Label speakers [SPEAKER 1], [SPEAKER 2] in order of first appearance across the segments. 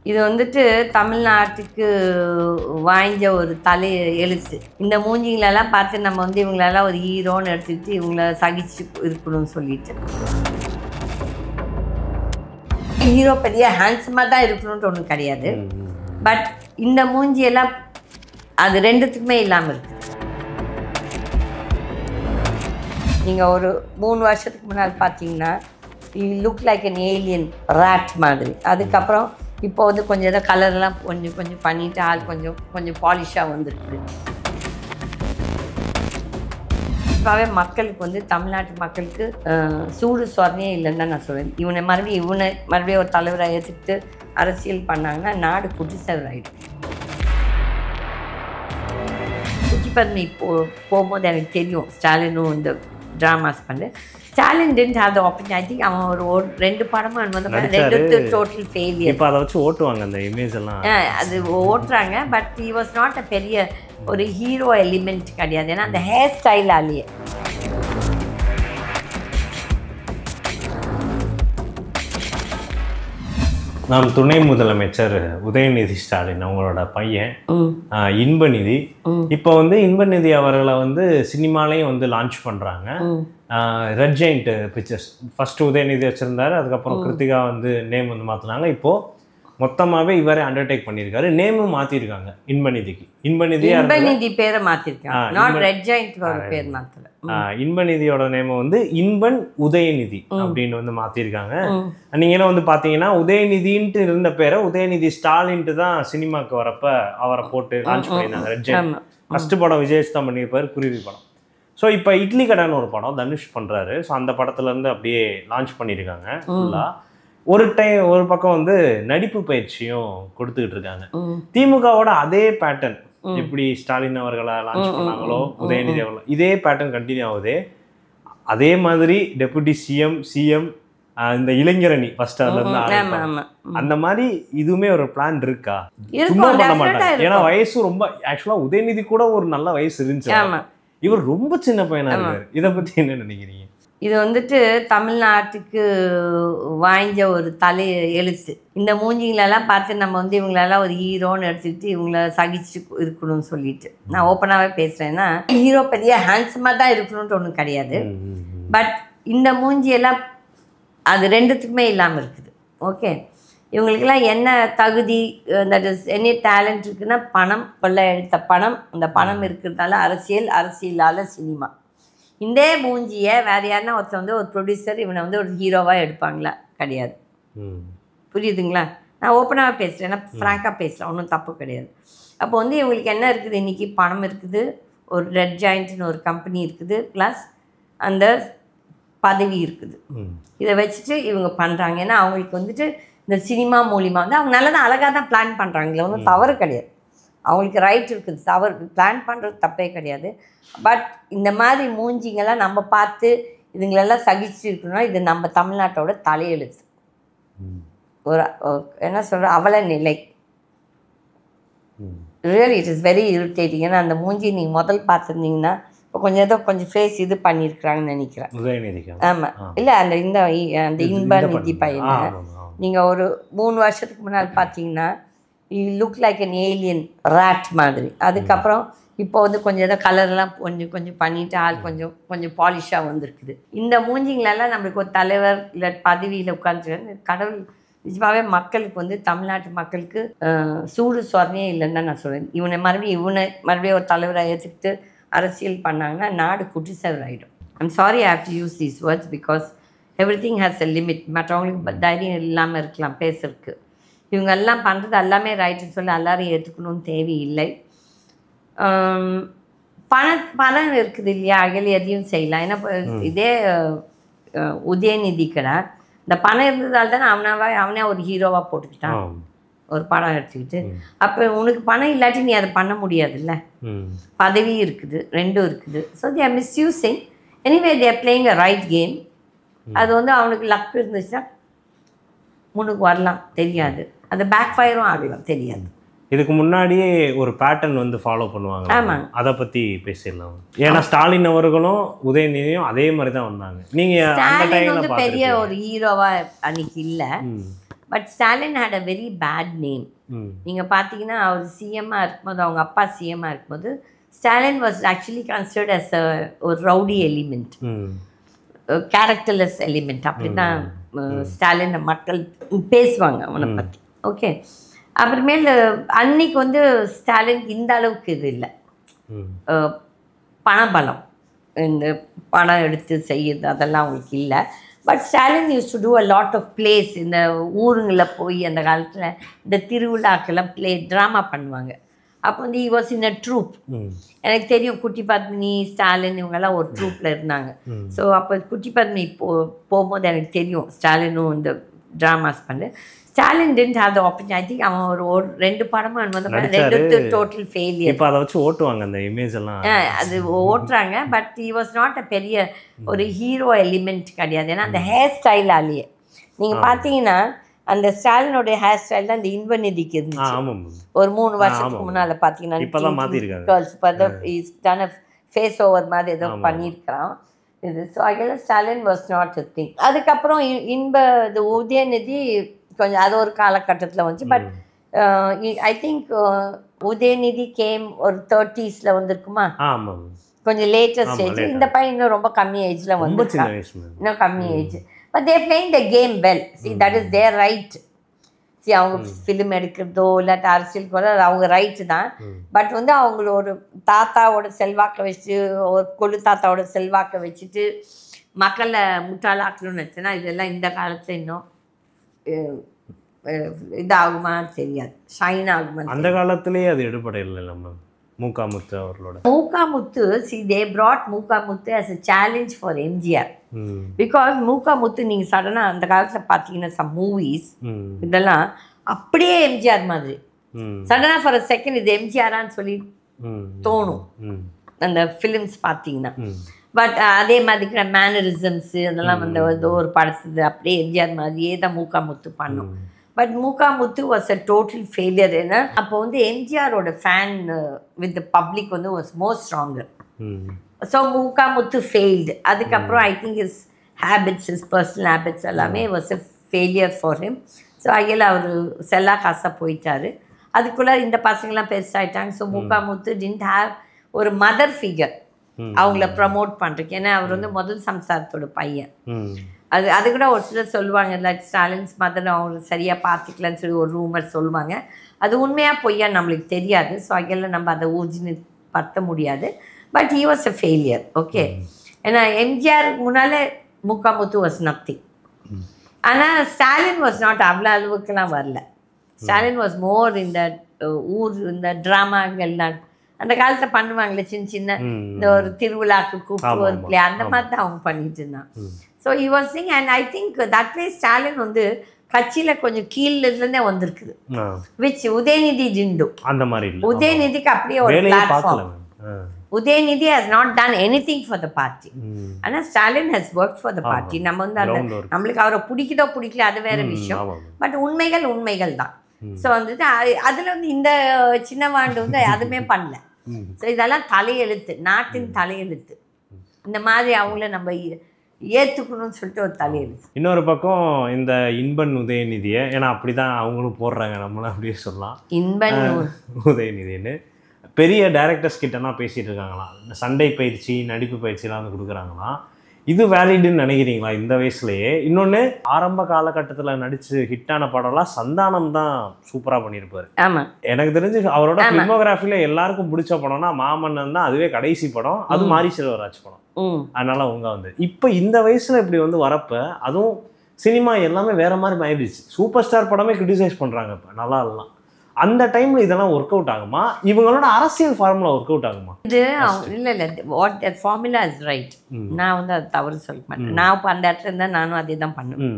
[SPEAKER 1] இது வந்துட்டு தமிழ்நாட்டுக்கு வாய்ந்த ஒரு தலை எழுத்து. இந்த மூஞ்சிங்களெல்லாம் பார்த்து நம்ம வந்து இவங்களெல்லாம் ஒரு ஹீரோன்னு எடுத்துக்கிட்டு இவங்கள சகிச்சு இருக்கணும்னு சொல்லிட்டு, ஹீரோ பெரிய ஹேண்ட்ஸமாக தான் இருக்கணும்னு ஒன்றும் கிடையாது. பட் இந்த மூஞ்சியெல்லாம் அது ரெண்டுத்துக்குமே இல்லாமல் இருக்குது. நீங்கள் ஒரு 3 வருஷத்துக்கு முன்னாடி பார்த்தீங்கன்னா you look like an alien rod மாதிரி. அதுக்கப்புறம் இப்போ வந்து கொஞ்சம் ஏதோ கலர்லாம் கொஞ்சம் பண்ணிவிட்டு ஆள் கொஞ்சம் பாலிஷாக வந்துருக்குது. இப்போவே மக்களுக்கு வந்து தமிழ்நாட்டு மக்களுக்கு சூடு சொரணையே இல்லைன்னு தான் நான் சொல்லுவேன். இவனை மறுபடியும் ஒரு தலைவரை ஏற்றுக்கிட்டு அரசியல் பண்ணாங்கன்னா நாடு குடிசவராயிடும். குட்டி பத்மி போகும்போது எனக்கு தெரியும் ஸ்டாலினும் இந்த ட்ராமாஸ் பண்ணு. Stalin didn't have the opportunity. I think அவன் ஒரு 2 படமும் ரெண்டு டோட்டல் ஃபெயிலியர்.
[SPEAKER 2] இப்போ அதை வச்சு ஓட்டுவாங்க அந்த இமேஜ் எல்லாம்.
[SPEAKER 1] அது ஓட்டுறாங்க. But he was not a பெரிய ஒரு ஹீரோ எலிமெண்ட் கிடையாது. ஏன்னா அந்த ஹேர் ஸ்டைலாலேயே
[SPEAKER 2] நாம் துணை முதலமைச்சர் உதயநிதி ஸ்டாலின் அவங்களோட பையன் இன்பநிதி இப்போ வந்து இன்பநிதி அவர்களை வந்து சினிமாலையும் வந்து லான்ச் பண்ணுறாங்க. Red Giant Pictures first Udhayanidhi வச்சுருந்தாரு. அதுக்கப்புறம் கிருத்திகா வந்து நேம் வந்து மாற்றினாங்க. இப்போது மொத்தமாகவே இவரே அண்டர்டேக் பண்ணியிருக்காரு. நேமும் மாற்றிருக்காங்க இன்பநிதிக்கு.
[SPEAKER 1] இன்பநிதி பேரை மாற்றிருக்காங்க. ரெட் ஜெயிண்ட் பேர் மாற்றல.
[SPEAKER 2] இன்பநிதியோட நேமை வந்து இன்பன் உதயநிதி அப்படின்னு வந்து மாற்றிருக்காங்க. நீங்களும் வந்து பார்த்தீங்கன்னா உதயநிதின்ட்டு இருந்த பேரை உதயநிதி ஸ்டாலின்ட்டு தான் சினிமாவுக்கு வரப்ப அவரை போட்டு லான்ச் பண்ணியிருந்தாங்க. ரெட் ஜெயிண்ட் ஃபர்ஸ்ட் படம் விஜய் தான் பண்ணியிருப்பார், குருவி படம். ஸோ இப்போ இட்லி கடைன்னு ஒரு படம் தனுஷ் பண்ணுறாரு. ஸோ அந்த படத்துலேருந்து அப்படியே லான்ச் பண்ணியிருக்காங்க ஃபுல்லாக. ஒரு பக்கம் வந்து நடிப்பு பயிற்சியும் கொடுத்துக்கிட்டு இருக்காங்க. திமுகவோட அதே பேட்டர்ன் எப்படி ஸ்டாலின் அவர்களை லான்ச் பண்ணாங்களோ உதயநிதி அவர்கள் இதே பேட்டர்ன் கண்டினியூ ஆகுது. அதே மாதிரி டெபுட்டி சிஎம் இந்த இளைஞரணி ஃபர்ஸ்ட் அந்த மாதிரி இதுவுமே ஒரு பிளான் இருக்கா? சும்மா பண்ண மாட்டாங்க. ஏன்னா வயசு ரொம்ப ஆக்சுவலா உதயநிதி கூட ஒரு நல்ல வயசு இருந்துச்சு. இவர் ரொம்ப சின்ன பையனா இருக்காரு. இதை பத்தி என்ன நினைக்கிறீங்க?
[SPEAKER 1] இது வந்துட்டு தமிழ்நாட்டுக்கு வாய்ந்த ஒரு தலை எழுத்து. இந்த மூஞ்சிங்களெல்லாம் பார்த்து நம்ம வந்து இவங்களெல்லாம் ஒரு ஹீரோன்னு எடுத்துக்கிட்டு இவங்கள சகிச்சு இருக்கணும்னு சொல்லிட்டு நான் ஓப்பனாகவே பேசுகிறேன்னா, ஹீரோ பெரிய ஹேண்ட்ஸமாக தான் இருக்கணும்னு ஒன்றும் கிடையாது. பட் இந்த மூஞ்சியெல்லாம் அது ரெண்டுத்துக்குமே இல்லாமல் இருக்குது. ஓகே, இவங்களுக்கெல்லாம் என்ன தகுதி, தட் இஸ் எனி டேலண்ட் இருக்குன்னா பணம், கொள்ளை எடுத்த பணம், அந்த பணம் இருக்கிறதால அரசியலால் சினிமா. இந்த மூஞ்சியை வேறு யாருன்னா ஒருத்தர் வந்து ஒரு ப்ரொடியூசர் இவனை வந்து ஒரு ஹீரோவாக எடுப்பாங்களா? கிடையாது. புரியுதுங்களா? நான் ஓப்பனாக பேசுகிறேன், ஏன்னா ஃப்ராங்காக பேசுகிறேன், ஒன்றும் தப்பு கிடையாது. அப்போ வந்து இவங்களுக்கு என்ன இருக்குது? இன்றைக்கி பணம் இருக்குது, ஒரு ரெட் ஜாயிண்ட்னு ஒரு கம்பெனி இருக்குது, ப்ளஸ் அந்த பதவி இருக்குது. இதை வச்சுட்டு இவங்க பண்ணுறாங்க. ஏன்னா அவங்களுக்கு வந்துட்டு இந்த சினிமா மூலிமா வந்து அவங்க நல்லா தான் அழகாக தான் பிளான் பண்ணுறாங்களே, ஒன்றும் தவறு கிடையாது. அவங்களுக்கு ரைட் இருக்குது, தவறு பிளான் பண்ணுறது தப்பே கிடையாது. பட் இந்த மாதிரி மூஞ்சிங்கெல்லாம் நம்ம பார்த்து இதுங்களெல்லாம் சகிச்சு இருக்கணும்னா இது நம்ம தமிழ்நாட்டோட தலையெழுத்து. ஒரு என்ன சொல்கிற அவல நிலை. Really it is very irritating. ஏன்னா அந்த மூஞ்சி நீங்கள் முதல் பார்த்துருந்தீங்கன்னா இப்போ கொஞ்சம் ஃபேஸ் இது பண்ணியிருக்கிறாங்கன்னு நினைக்கிறேன். ஆமாம், இல்லை அந்த இன்பநிதி பையனை நீங்கள் ஒரு 3 வருஷத்துக்கு முன்னாடி பார்த்தீங்கன்னா you look like an alien rod மாதிரி. அதுக்கப்புறம் இப்போ வந்து கொஞ்சம் ஏதோ கலர்லாம் கொஞ்சம் பண்ணிவிட்டு ஆள் கொஞ்சம் பாலிஷாக வந்துருக்குது. இந்த மூஞ்சிங்களெல்லாம் நம்மளுக்கு ஒரு தலைவர் இல்லை பதவியில் உட்காந்துருக்காங்க. கடவுள் நிஜமாகவே மக்களுக்கு வந்து தமிழ்நாட்டு மக்களுக்கு சூடு சொரணையே இல்லைன்னு தான் நான் சொல்லுவேன். இவனை மறுபடியும் ஒரு தலைவரை ஏற்றுக்கிட்டு அரசியல் பண்ணாங்கன்னா நாடு குடிசவராயிடும். I'm sorry I have to use these words because everything has a limit. மற்றவங்களுக்கு தைரியம் இல்லாமல் இருக்கலாம் பேசுறதுக்கு. இவங்க எல்லாம் பண்ணுறது எல்லாமே ரைட்டுன்னு சொல்லி எல்லோரும் ஏற்றுக்கணும்னு தேவையில்லை. பணம் இருக்குது இல்லையா, அகல் எதையும் செய்யலாம். ஏன்னா இதே உதயநிதி கடை இந்த பணம் இருந்ததால் தானே அவனே ஒரு ஹீரோவாக போட்டுக்கிட்டான் ஒரு படம் எடுத்துக்கிட்டு. அப்போ உனக்கு பணம் இல்லாட்டி நீ அதை பண்ண முடியாதுல்ல. பதவி இருக்குது, ரெண்டும் இருக்குது. So they are misusing. Anyway they are playing a right game. அது வந்து அவனுக்கு லக் இருந்துச்சுன்னா முன்னுக்கு வரலாம், தெரியாது. அது பேக் ஃபயரும் ஆகலாம், தெரியாது.
[SPEAKER 2] இதுக்கு முன்னாடியே ஒரு பேட்டர்ன் வந்து ஃபாலோ பண்ணுவாங்க. அதை பற்றி பேசிடலாம். ஏன்னா ஸ்டாலின் அவர்களும் உதயநிதியும் அதே மாதிரி தான் வந்தாங்க. நீங்கள் பெரிய
[SPEAKER 1] ஒரு ஹீரோவா அன்னைக்கு இல்லை. But Stalin had a very bad name. நீங்கள் பார்த்தீங்கன்னா அவர் சிஎம்மாக இருக்கும்போது, அவங்க அப்பா சிஎம்மாக இருக்கும்போது, Stalin was actually considered as ஒரு ரவுடி எலிமெண்ட், கேரக்டர்லெஸ் எலிமெண்ட். அப்படி தான் ஸ்டாலின் மக்கள் பேசுவாங்க அவனை பற்றி. ஓகே, அப்புறமேல் அன்னைக்கு வந்து ஸ்டாலினுக்கு இந்த அளவுக்கு இது இல்லை, பணபலம், இந்த பணம் எடுத்து செய்யுது அதெல்லாம் அவங்களுக்கு இல்லை. But Stalin use to do a lot of places. இந்த ஊருங்களில் போய் அந்த காலத்தில் இந்த திருவிழாக்கெல்லாம் ட்ராமா பண்ணுவாங்க. அப்போ வந்து he was in a troupe. எனக்கு தெரியும் குட்டி பத்மினி, ஸ்டாலின் இவங்கெல்லாம் ஒரு ட்ரூப்பில் இருந்தாங்க. ஸோ அப்போ குட்டி பத்மினி போகும்போது எனக்கு தெரியும் ஸ்டாலினும் இந்த ட்ராமாஸ் பண்ணு. Stalin didn't have the opportunity. I think அவன் ஒரு 2 படமும் ரெண்டு டோட்டல் ஃபெயிலியர்.
[SPEAKER 2] இப்போ அதை வச்சு ஓட்டுவாங்க அந்த இமேஜ் எல்லாம்,
[SPEAKER 1] அது ஓட்டுறாங்க. But he was not a பெரிய ஒரு ஹீரோ எலிமெண்ட் கிடையாது. ஏன்னா அந்த ஹேர் ஸ்டைலாலேயே நீங்கள் பார்த்தீங்கன்னா அந்த ஸ்டாலினோட ஹேர் ஸ்டைல் தான் இந்த இன்பநிதிக்கு இருந்துச்சு. ஒரு 3 வருஷத்துக்கு முன்னால் பார்த்தீங்கன்னா ஃபேஸ் ஓவர் மாதிரி ஏதோ பண்ணியிருக்கிறான் இது. ஸோ அகெல்லாம் Stalin was not a thing. அதுக்கப்புறம் இது உதயநிதி கொஞ்சம் அது ஒரு காலகட்டத்தில் வந்துச்சு. But I think Udhayanidhi came ஒரு 30s வந்துருக்குமா, கொஞ்சம் லேட்டஸ்ட் ஸ்டேஜ். இந்த பையன் இன்னும் ரொம்ப கம்மி ஏஜில் வந்து இன்னும் கம்மி age. But there playing the game well. See that is their right. See அவங்க ஃபிலிம் எடுக்கிறதோ இல்லாட்டி அரசியல் கூட அவங்க ரைட்டு தான். பட் வந்து அவங்கள ஒரு தாத்தாவோட செல்வாக்கை வச்சு, ஒரு கொள்ளு தாத்தாவோட செல்வாக்கை வச்சுட்டு மக்களை முட்டாளாக்கணும்னு வச்சுன்னா இதெல்லாம் இந்த காலத்தில் இன்னும் இதாகுமா தெரியாது, ஷைன் ஆகுமா.
[SPEAKER 2] அந்த காலத்திலேயே அது எடுபடையில் நம்ம மூகாமுத்து அவர்களோட
[SPEAKER 1] Mu Ka Muthu. See they brought Mu Ka Muthu as a challenge for MGR. Because Mu Ka Muthu நீங்கள் சடனாக அந்த காலத்தில் பார்த்தீங்கன்னா சம் மூவிஸ் இதெல்லாம் அப்படியே எம்ஜிஆர் மாதிரி சடனாக ஃபார் அ செகண்ட் இது எம்ஜிஆரான்னு சொல்லி தோணும் அந்த ஃபிலிம்ஸ் பார்த்தீங்கன்னா. பட் அதே மாதிரி மேனரிசம்ஸு அதெல்லாம் வந்து ஏதோ ஒரு படத்துது அப்படியே எம்ஜிஆர் மாதிரியே தான் மூகாமுத்து பண்ணும். But Mu Ka Muthu was a total failure. ஏன்னா அப்போ வந்து எம்ஜிஆரோட ஃபேன் வித் த பப்ளிக் வந்து was more stronger. So Mu Ka Muthu failed. அதுக்கப்புறம் I think his habits, his personal habits எல்லாமே was a failure for him. So அதில் அவர் செல்லா காசாக போயிட்டார். அதுக்குள்ளே இந்த பசங்களாம் பெருசாகிட்டாங்க. ஸோ மூகாமுத்து டின்ட் ஹேவ் ஒரு மதர் ஃபிகர் அவங்கள ப்ரமோட் பண்ணுறதுக்கு. ஏன்னா அவர் வந்து முதல் சம்சாரத்தோட பையன். அது கூட ஒரு சிலர் சொல்லுவாங்க இல்லை ஸ்டாலின்ஸ் மதர் அவங்க சரியாக பார்த்துக்கலன்னு சொல்லி ஒரு ரூமர் சொல்லுவாங்க. அது உண்மையாக பொய்யா நம்மளுக்கு தெரியாது. ஸோ அங்கெல்லாம் நம்ம அதை ஊர்ஜினு பற்ற முடியாது. But he was a failure. Okay, ஏன்னா எம்ஜிஆர் முன்னால் மூகாமுத்து வாஸ் நத்திங். ஆனால் ஸ்டாலின் வாஸ் நாட் அவ்வளோ அளவுக்குலாம் வரல. ஸ்டாலின் வாஸ் மோர் இந்த இந்த ட்ராமாங்கள்லாம் அந்த காலத்தில் பண்ணுவாங்களே சின்ன சின்ன இந்த ஒரு திருவிழாக்கு கூப்பிட்டு ஒரு பிளே அந்த மாதிரி தான் அவங்க பண்ணிட்டு இருந்தான். So he was Singh. And I think that way Stalin வந்து கட்சியில் கொஞ்சம் கீழேருந்தே வந்திருக்குது, விச் உதயநிதி டிண்டு.
[SPEAKER 2] அந்த மாதிரி
[SPEAKER 1] உதயநிதிக்கு அப்படியே ஒரு platform. Udhayanidhi has not done anything for the party. ஆனால் Stalin has work for the party. நம்ம வந்து அந்த நம்மளுக்கு அவரை பிடிக்குதோ பிடிக்கல அது வேற விஷயம். பட் உண்மைகள் தான். ஸோ வந்துட்டு அதில் வந்து இந்த சின்னவாண்டு வந்து அதுவுமே பண்ணல. ஸோ இதெல்லாம் தலையெழுத்து, நாட்டின் தலையெழுத்து. இந்த மாதிரி அவங்கள நம்ம ஏற்றுக்கணும்னு சொல்லிட்டு ஒரு தலையெழுத்து.
[SPEAKER 2] இன்னொரு பக்கம் இந்த இன்பன் உதயநிதியை, ஏன்னா அப்படி தான் அவங்களும் போடுறாங்க, நம்மளும் அப்படியே சொல்லலாம்
[SPEAKER 1] இன்பன்
[SPEAKER 2] உதயநிதின்னு. பெரிய டைரக்டர்ஸ் கிட்டலாம் பேசிகிட்டு இருக்காங்களாம், இந்த சண்டை பயிற்சி நடிப்பு பயிற்சியெலாம் வந்து கொடுக்குறாங்களாம். இது வேலிடுன்னு நினைக்கிறீங்களா இந்த வயசுலேயே? இன்னொன்று, ஆரம்ப காலகட்டத்தில் நடிச்சு ஹிட்டான படம்லாம் சந்தானம் தான் சூப்பராக பண்ணியிருப்பார்.
[SPEAKER 1] ஆமாம்,
[SPEAKER 2] எனக்கு தெரிஞ்சு அவரோட ஃபிலிமோகிராஃபியில் எல்லாருக்கும் பிடிச்ச படம்னா மாமன்னன் தான். அதுவே கடைசி படம், அது மாரி செல்வராஜ் படம். அதனால அவங்க வந்து இப்போ இந்த வயசில் இப்படி வந்து வரப்ப, அதுவும் சினிமா எல்லாமே வேற மாதிரி ஆயிடுச்சு. சூப்பர் ஸ்டார் படமே கிரிட்டிசைஸ் பண்ணுறாங்க இப்போ, நல்லா இல்லலாம். அந்த டைமில் இதெல்லாம் ஒர்க் அவுட் ஆகுமா? இவங்களோட அரசியல் ஃபார்முலா ஒர்க் அவுட் ஆகுமா?
[SPEAKER 1] இது இல்லை what that formula is right. நான் வந்து அது தவறு சொல்ல மாட்டேன். நான் இப்போ அந்த இடத்துல இருந்தால் நானும் அதே தான் பண்ணுவேன்.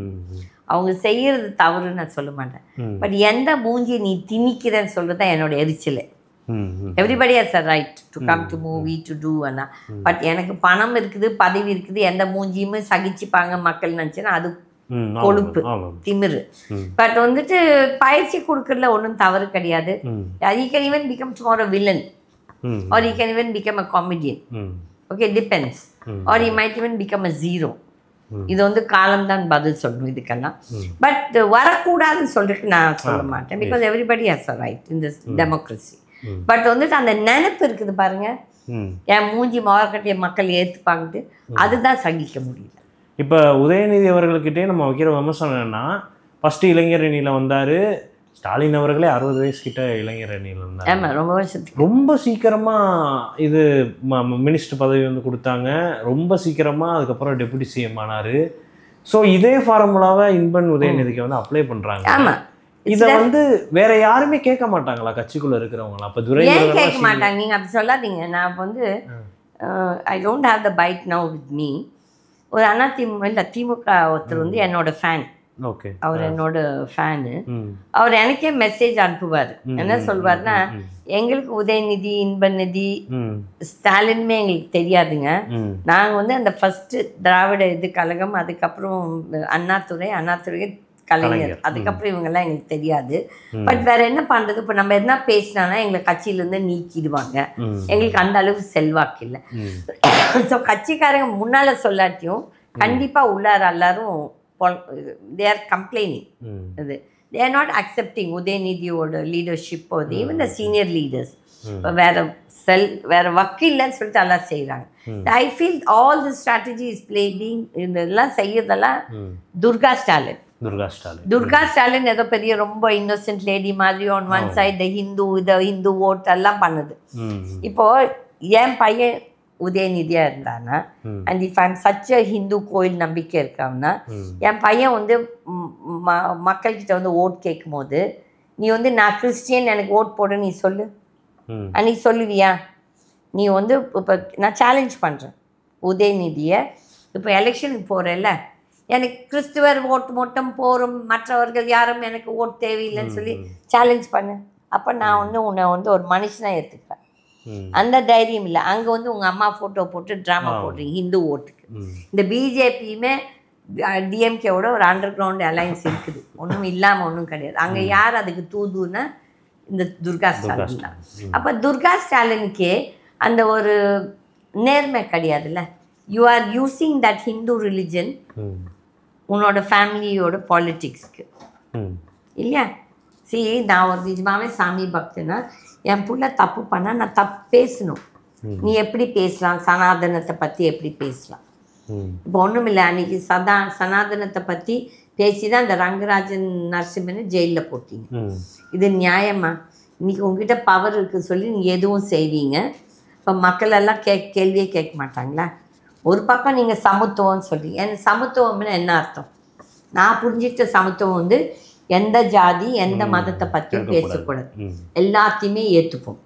[SPEAKER 1] அவங்க செய்யறது தவறுன்னு நான் சொல்ல மாட்டேன். பட் எந்த மூஞ்சியை நீ திணிக்கிறேன்னு சொல்றது தான் என்னோட எரிச்சல். Everybody has a right to come to movie to do அண்ணா. பட் எனக்கு பணம் இருக்குது, பதவி இருக்குது, எந்த மூஞ்சியுமே சகிச்சுப்பாங்க மக்கள் நினச்சேன்னா அது கொழுப்பு, திமிரு. பட் வந்துட்டு பயிற்சி கொடுக்கறதுல ஒன்றும் தவறு கிடையாது. he can even become tomorrow a villain or he can even become a comedian. Okay, depends. Or he might even become a zero. இது வந்து காலம்தான் பதில் சொல்லணும் இதுக்கெல்லாம். பட் வரக்கூடாதுன்னு சொல்றதுக்கு நான் சொல்ல மாட்டேன். Because everybody has a right in this democracy. But வந்துட்டு அந்த நினைப்பு இருக்குது பாருங்க, என் மூஞ்சி மாவட்டத்திய மக்கள் ஏற்றுப்பாங்கட்டு, அதுதான் சகிக்க முடியல.
[SPEAKER 2] இப்போ உதயநிதி அவர்கள்கிட்டே நம்ம வைக்கிற விமர்சனம் என்னன்னா, ஃபஸ்ட்டு இளைஞர் அணியில் வந்தார், ஸ்டாலின் அவர்களே 60 வயசு கிட்ட இளைஞர் அணியில் வந்தார்.
[SPEAKER 1] ஆமாம், ரொம்ப வருஷத்துக்கு
[SPEAKER 2] ரொம்ப சீக்கிரமாக இது மினிஸ்டர் பதவி வந்து கொடுத்தாங்க, ரொம்ப சீக்கிரமாக அதுக்கப்புறம் டெபுட்டி சிஎம் ஆனார். ஸோ இதே ஃபார்முலாவை இன்பன் உதயநிதிக்கு வந்து அப்ளை பண்ணுறாங்க.
[SPEAKER 1] ஆமாம்,
[SPEAKER 2] இதை வந்து வேற யாருமே கேட்க மாட்டாங்களா கட்சிக்குள்ள இருக்கிறவங்களா? அப்போ துரை
[SPEAKER 1] ஏன் கேட்க மாட்டாங்க? நீங்கள் அப்படி சொல்லாதீங்க. நான் வந்து I don't have the byte now with me. ஒரு திமுக ஒருத்தர் வந்து என்னோட ஃபேன்.
[SPEAKER 2] ஓகே,
[SPEAKER 1] அவர் என்னோட ஃபேனு. அவர் எனக்கே மெசேஜ் அனுப்புவார். என்ன சொல்வார்னா, எங்களுக்கு உதயநிதி, இன்பநிதி, ஸ்டாலினுமே எங்களுக்கு தெரியாதுங்க. நாங்கள் வந்து அந்த ஃபஸ்ட்டு திராவிட இது கழகம், அதுக்கப்புறம் அண்ணாதுரை கலைஞர், அதுக்கப்புறம் இவங்கெல்லாம் எங்களுக்கு தெரியாது. பட் வேற என்ன பண்றது? இப்போ நம்ம என்ன பேசினானா எங்களை கட்சியிலேருந்து நீக்கிடுவாங்க. எங்களுக்கு அந்த அளவுக்கு செல்வாக்கு இல்லை. ஸோ கட்சிக்காரங்க முன்னால சொல்லாட்டியும் கண்டிப்பாக உள்ளார எல்லாரும் they are complaining. They are not accepting உதயநிதியோட leadership, even the senior leaders. இப்போ வேற வக்கு இல்லைன்னு சொல்லிட்டு எல்லாம் செய்கிறாங்க. I feel all the strategy is playing. இதெல்லாம் செய்யறதெல்லாம் துர்கா ஸ்டாலின் ஏதோ பெரிய ரொம்ப இன்னோசென்ட் லேடி மாதிரி on one side Hindu vote எல்லாம் பண்ணுது. இப்போ என் பையன் உதயநிதியா இருந்தானா, and if I'm such a Hindu கோயில் நம்பிக்கை இருக்கான்னா, என் பையன் வந்து மக்கள்கிட்ட வந்து ஓட் கேட்கும் போது, நீ வந்து நான் கிறிஸ்டியன் எனக்கு ஓட் போடு நீ சொல்லு, அன்னைக்கு சொல்லுவியா? நீ வந்து இப்போ நான் சேலஞ்ச் பண்ணுறேன் உதயநிதியை. இப்போ எலெக்ஷனுக்கு போகிறேல்ல, எனக்கு கிறிஸ்துவர் ஓட்டு மட்டும் போகிறோம், மற்றவர்கள் யாரும் எனக்கு ஓட் தேவையில்லைன்னு சொல்லி சேலஞ்ச் பண்ணு. அப்போ நான் வந்து உன்னை வந்து ஒரு மனுஷனாக ஏற்றுக்கிறேன். அந்த தைரியம் இல்லை. அங்கே வந்து உங்கள் அம்மா ஃபோட்டோ போட்டு ட்ராமா போடுறீங்க ஹிந்து ஓட்டுக்கு. இந்த பிஜேபியுமே டிஎம்கேவோட ஒரு அண்டர் கிரவுண்ட் அலையன்ஸ் இருக்குது, ஒன்றும் இல்லாமல் ஒன்றும் கிடையாது. அங்கே யார் அதுக்கு தூதுன்னா இந்த துர்கா ஸ்டாலின் தான். அப்போ துர்கா ஸ்டாலினுக்கே அந்த ஒரு நேர்மை கிடையாதுல்ல. You are using that Hindu religion உன்னோட ஃபேமிலியோட பாலிட்டிக்ஸ்க்கு இல்லையா? நான் ஒரு நிஜமாவே சாமி பக்தனா, என் புள்ள தப்பு பண்ணால் நான் தப்பு பேசணும். நீ எப்படி பேசலாம், சனாதனத்தை பற்றி எப்படி பேசலாம்? இப்போ ஒன்றும் இல்லை, அன்றைக்கி சனாதனத்தை பற்றி பேசி தான் அந்த ரங்கராஜன் நரசிம்மனை ஜெயிலில் போட்டீங்க. இது நியாயமா? இன்றைக்கி உங்ககிட்ட பவர் இருக்குன்னு சொல்லி நீங்கள் எதுவும் செய்வீங்க. இப்போ மக்கள் எல்லாம் கேள்வியே கேட்க மாட்டாங்களா? ஒரு பக்கம் நீங்கள் சமத்துவம்னு சொல்கிறீங்க. எனக்கு சமத்துவம்னு என்ன அர்த்தம்? நான் புரிஞ்சிட்ட சமத்துவம் வந்து எந்த ஜாதி எந்த மதத்தை பற்றியும் பேசக்கூடாது, எல்லாத்தையுமே ஏற்றுப்போம்.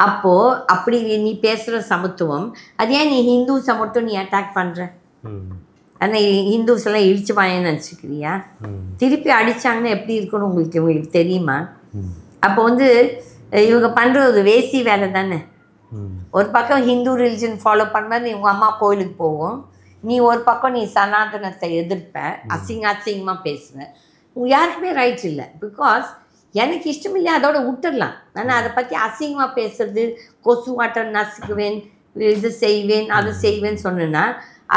[SPEAKER 1] அப்போது அப்படி நீ பேசுகிற சமத்துவம், அது ஏன் நீ ஹிந்துஸை மட்டும் நீ அட்டாக் பண்ணுற? ஆனால் ஹிந்துஸ் எல்லாம் இடிச்சு வாயன்னு நினச்சிக்கிறியா? திருப்பி அடித்தாங்கன்னா எப்படி இருக்குன்னு உங்களுக்கு தெரியுமா? அப்போ வந்து இவங்க பண்ணுறது வேசி வேலை தானே. ஒரு பக்கம் ஹிந்து ரிலிஜன் ஃபாலோ பண்ணுறது, நீ உங்கள் அம்மா கோயிலுக்கு போவோம், நீ ஒரு பக்கம் நீ சனாதனத்தை எதிர்ப்ப, அசிங்கமாக பேசுவேன். யாருக்குமே ரைட்ஸ் இல்லை. பிகாஸ் எனக்கு இஷ்டம் இல்லையா, அதோட விட்டுடலாம். ஆனால் அதை பற்றி அசிங்கமாக பேசுறது, கொசு வாட்டர் நசுக்குவேன், இது செய்வேன் அதை செய்வேன்னு சொன்னேன்னா,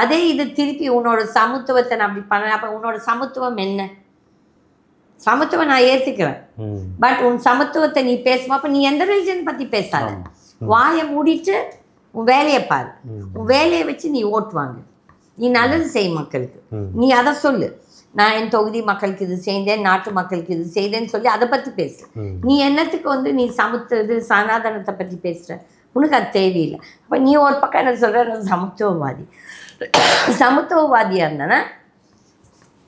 [SPEAKER 1] அதே இது திருப்பி உன்னோட சமத்துவத்தை நான் அப்படி பண்ணேன். அப்போ உன்னோட சமத்துவம் என்ன? சமத்துவம் நான் ஏற்றுக்கிறேன், பட் உன் சமத்துவத்தை நீ பேசுமா நீ எந்த ரிலிஜன் பற்றி பேசாத. வாயை மூடிட்டு உன் வேலையை பாரு. உன் வேலையை வச்சு நீ ஓட்டுவாங்க. நீ நல்லது செய் மக்களுக்கு, நீ அதை சொல்லு. நான் என் தொகுதி மக்களுக்கு இது செய்தேன், நாட்டு மக்களுக்கு இது செய்தேன்னு சொல்லி அதை பற்றி பேசு. நீ என்னத்துக்கு வந்து நீ இது சனாதனத்தை பற்றி பேசுகிற? உனக்கு அது தேவையில்லை. அப்போ நீ ஒரு பக்கம் என்ன சொல்கிற, சமத்துவவாதி. சமத்துவவாதியாக இருந்தனா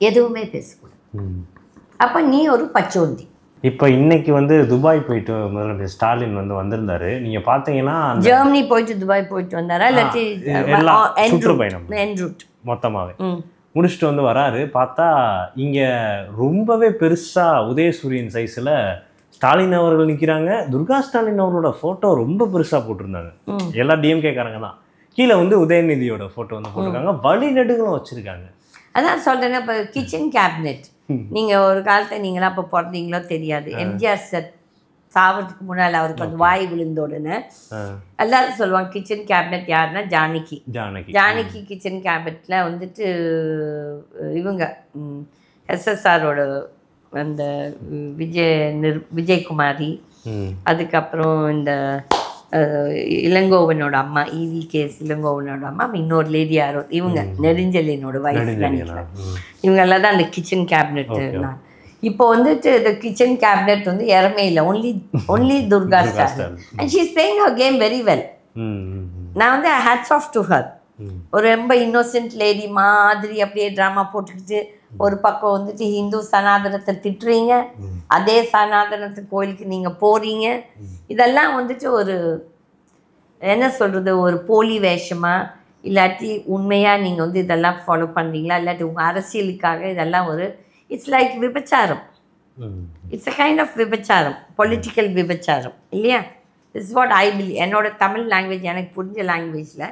[SPEAKER 1] எதுவுமே பேசக்கூடாது. அப்போ நீ ஒரு பச்சோந்தி.
[SPEAKER 2] இப்போ இன்னைக்கு வந்து துபாய் போயிட்டு முதலமைச்சர் ஸ்டாலின் வந்து வந்திருந்தாரு. நீங்க பாத்தீங்கன்னா
[SPEAKER 1] ஜெர்மனி போயிட்டு துபாய் போயிட்டு வந்தாரா, இல்லாட்டி
[SPEAKER 2] சுற்றுப்பயணம் மொத்தமாவே முடிச்சுட்டு வந்து வராரு. பார்த்தா இங்க ரொம்பவே பெருசா உதயசூரியன் சைஸ்ல ஸ்டாலின் அவர்கள் நிற்கிறாங்க. துர்கா ஸ்டாலின் அவர்களோட ஃபோட்டோ ரொம்ப பெருசாக போட்டிருந்தாங்க. எல்லா டிஎம்கேக்காரங்க தான். கீழே வந்து உதயநிதியோட ஃபோட்டோ வந்து போட்டிருக்காங்க. வழிநெடுகளும் வச்சுருக்காங்க.
[SPEAKER 1] அதான் சொல்கிறேங்க. இப்போ கிச்சன் கேபினெட் நீங்கள் ஒரு காலத்தை நீங்களாம் இப்போ பிறந்தீங்களோ தெரியாது. எம்ஜிஆர் சாவறதுக்கு முன்னால் அவருக்கு அந்த வாய் விழுந்த உடனே எல்லாரும் சொல்லுவாங்க கிச்சன் கேபினெட் யாருன்னா ஜானகி கிச்சன் கேபினெட்டில் வந்துட்டு இவங்க எஸ்எஸ்ஆரோட அந்த விஜயகுமாரி, அதுக்கப்புறம் இந்த இளங்கோவனோட அம்மா EVKS இளங்கோவனோட அம்மா, இன்னொரு லேடி யாரோ இவங்க நெடுஞ்செழியனோட வைஃப் நினைக்கிறேன். இவங்க எல்லாம் தான் அந்த கிச்சன் கேபினெட். இப்போ வந்துட்டு இந்த கிச்சன் கேபினெட் வந்து யாருமே இல்லை, only Durga star. And she is playing her game very well. நான் வந்து ஹேட்ஸ் ஆஃப் டு ஹர். ஒரு ரொம்ப இன்னோசென்ட் லேடி மாதிரி அப்படியே ட்ராமா போட்டுக்கிட்டு ஒரு பக்கம் வந்துட்டு ஹிந்து சனாதனத்தை திட்டுறீங்க, அதே சனாதனத்து கோயிலுக்கு நீங்கள் போகிறீங்க. இதெல்லாம் வந்துட்டு ஒரு என்ன சொல்கிறது, ஒரு போலி வேஷமாக இல்லாட்டி உண்மையாக நீங்கள் வந்து இதெல்லாம் ஃபாலோ பண்ணுறீங்களா, இல்லாட்டி உங்கள் அரசியலுக்காக இதெல்லாம் ஒரு இட்ஸ் லைக் விபச்சாரம். இட்ஸ் அ கைண்ட் ஆஃப் விபச்சாரம், பொலிட்டிக்கல் விபச்சாரம் இல்லையா? It's what I believe. என்னோட தமிழ் லாங்குவேஜ் எனக்கு புரிஞ்ச லாங்குவேஜில்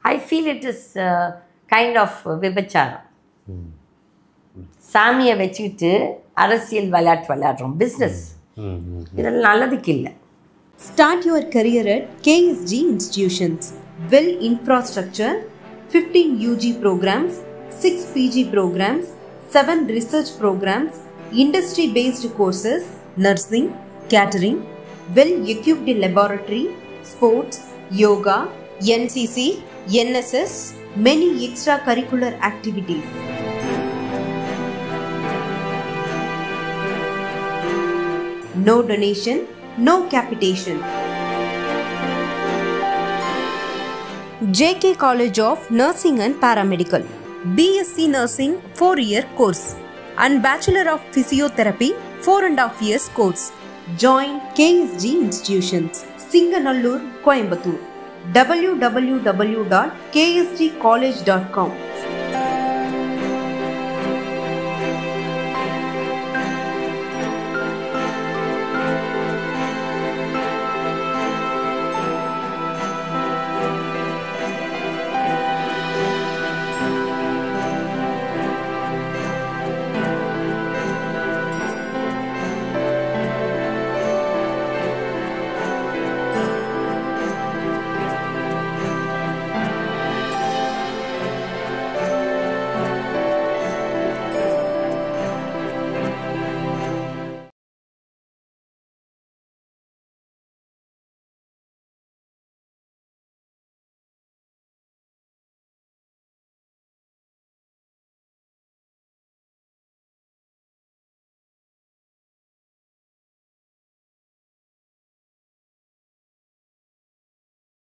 [SPEAKER 1] I feel it is kind of விபச்சாரம். சாமியை வச்சுக்கிட்டு அரசியல் விளையாடுறோம், பிஸ்னஸ். இதெல்லாம் நல்லதுக்கு இல்லை.
[SPEAKER 3] Start your career at KSG Institutions. Well infrastructure, 15 UG programs, 6 PG programs, 7 research programs, industry-based courses, nursing, catering, well-equipped laboratory, sports, yoga, NCC, NSS, many extracurricular activities. No donation, no capitation. JK College of Nursing and Paramedical. BSc Nursing 4-year course and Bachelor of Physiotherapy 4.5 years course. Join KSG Institutions, Singanallur, Coimbatore. www.ksgcollege.com